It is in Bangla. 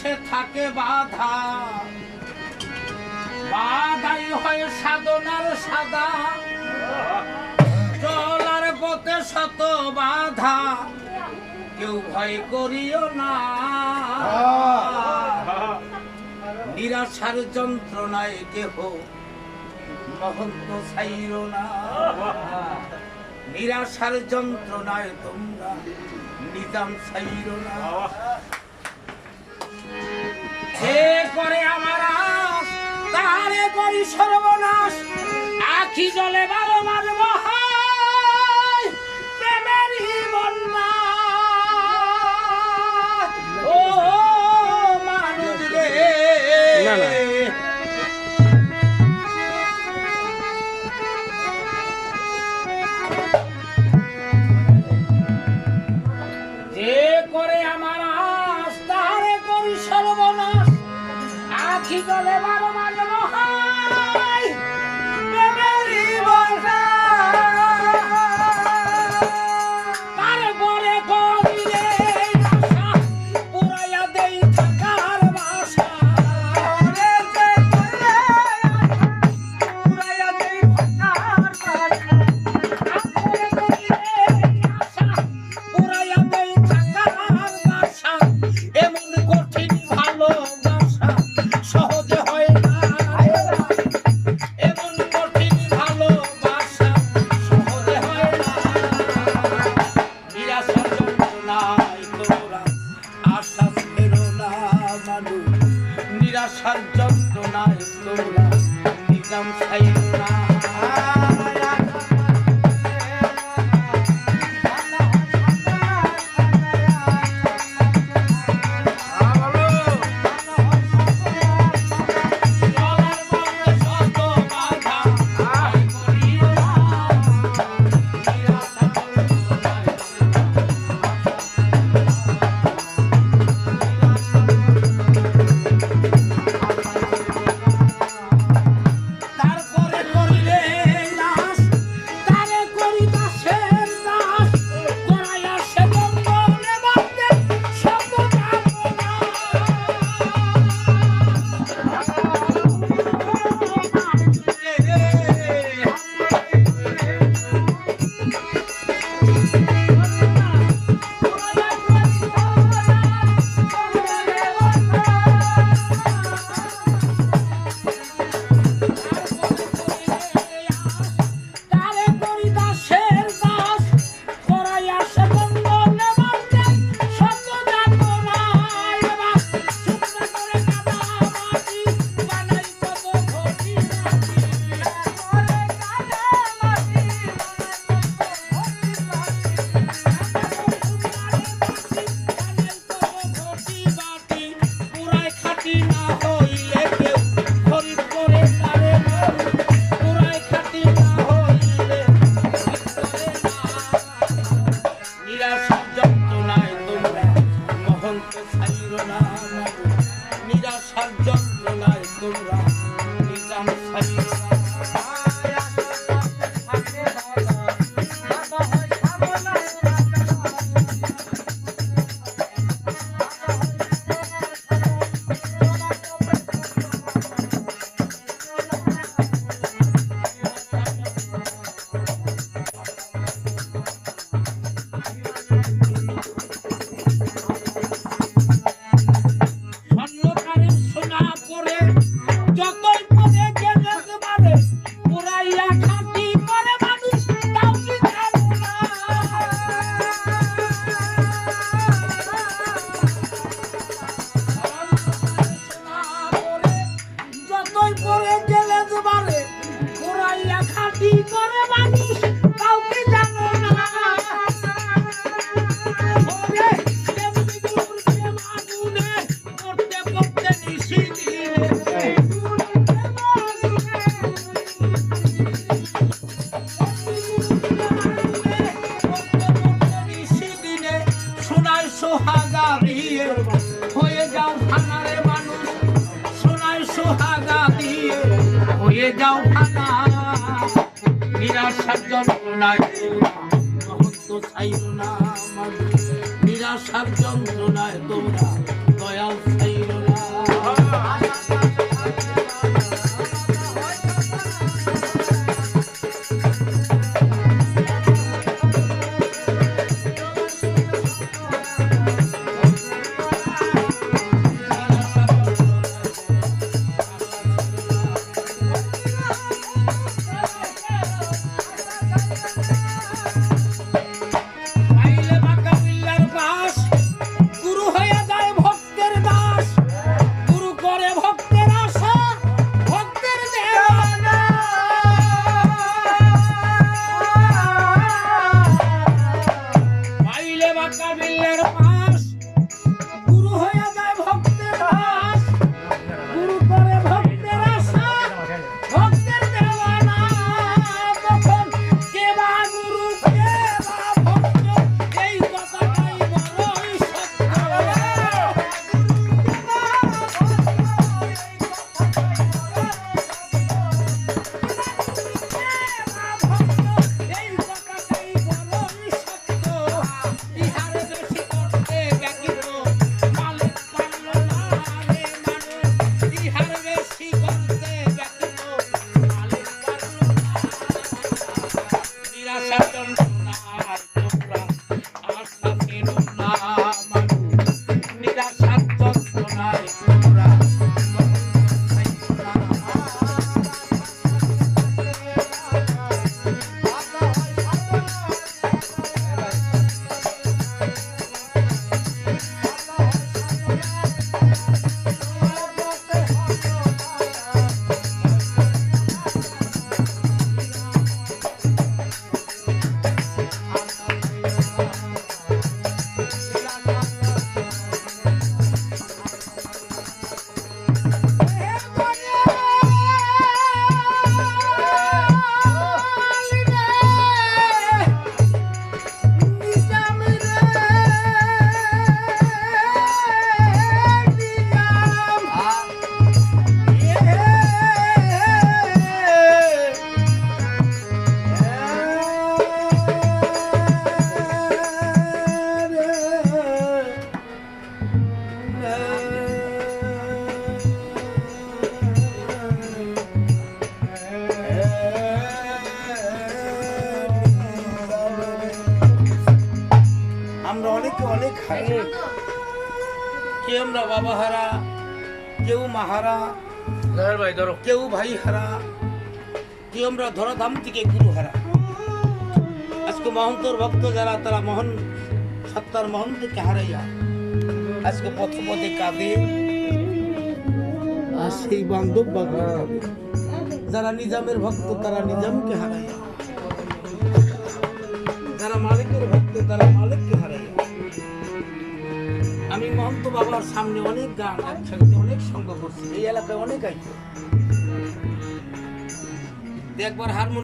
পথে থাকে বাধা, বাধাই হয় সাধনার সাদা। চলার পথে শত বাধা, কেউ ভয় করিও না। নিরাশার যন্ত্রণায় কেহ মহন্ত ছাইরো না। নিরাশার যন্ত্রণায় তোমরা নিজাম ছাইরো না। যে করে আমার আশ, তারে করি সর্বনাশ। আখি জলে বারো বার বহায় প্রেমেরই বন্যা। ও মানুষ রে, যে করে আমার আশ, তারে করি সর্বনাশ। আখি জলে বারো বার বহায় প্রেমেরই বন্যা। তারপরে করিলে আশা, পুরাইয়া দেই থাকার বাসা। পুরাইয়া দেই থাকার বাসা। তারপরে করিলে আশা, পুরাইয়া দেই থাকার বাসা। এমন কঠিন ভালোবাসা সহজে হয় না। এমন কঠিন ভালোবাসা সহজে হয় না। নিরাশার যন্ত্রণায় তোমরা আশা ছেড়ো না মানুষ। নিরাশার যন্ত্রণায় তোমরা নিজাম ছাইরো না। চলার পথে শত বাধা, ভয় করিও না। নিরাশার যন্ত্রণায় তারপরে করিলে দাস, তারে করি দাসের দাস। করাইয়া সে বন্ধনে বাঁধতে শত যাতনা। তারে করি দাসের দাস। করাইয়া সে বন্ধনে বাঁধতে শত যাতনা। এবার শুকনা করে কাদামাটি বানাই কত খুঁটিনাটি। পুরাই খাটি না হইলে কেউ খরিদ করে তারে না। পুরাই খাটি না হইলে খরিদ করে না। নিরাশার যন্ত্রণায় তোমরা মহন্ত ছাইরো না। নিরাশার যন্ত্রণায় তোমরা নিজাম ছাইরো না। স্বর্ণকারের সোনা পরে যতই পরে গেলে তোমারে, পুরাইয়া খাটি করে মানুষ তাও কি জানো না। সোনা পরে যতই পরে গেলে তোমারে, পুরাইয়া খাটি করে মানুষ তাও কি জানো না। ওরে কেমনি দূর প্রেম আগুনে পড়তে পড়তে নিশি দিনে। সোনায় সোহাগা দিয়ে হয়ে যাও ভাঙারে মানুষ। সোনায় সোহাগা দিয়ে হয়ে যাও ভাঙা। নিরাশার যন্ত্রণায় মহত্ব ছাইরো না মানুষ। নিরাশার যন্ত্রণায় তোমরা দয়াল ছাইরো অনেক হারা, কেউ আমরা বাবা হারা, কেউ মা হারা, কেউ ভাই হারা, কেউ আমরা ধরাধাম থেকে গুরু হারা। আজকে মহন্তর ভক্ত যারা তারা মোহন সত্তার মহন্তকে হারাইয়া আজকে পথে পথে কাঁদে, আর সেই বান্ধব বান্ধব যারা নিজামের ভক্ত তারা নিজামকে হারাইয়া, যারা মালিকের ভক্ত তারা মালিককে হারাইয়া। আমি মহন্ত বাবার সামনে অনেক গান একসাথে অনেক সঙ্গ করছি, এই এলাকায় অনেক আইতো। একবার হারমোনিয়াম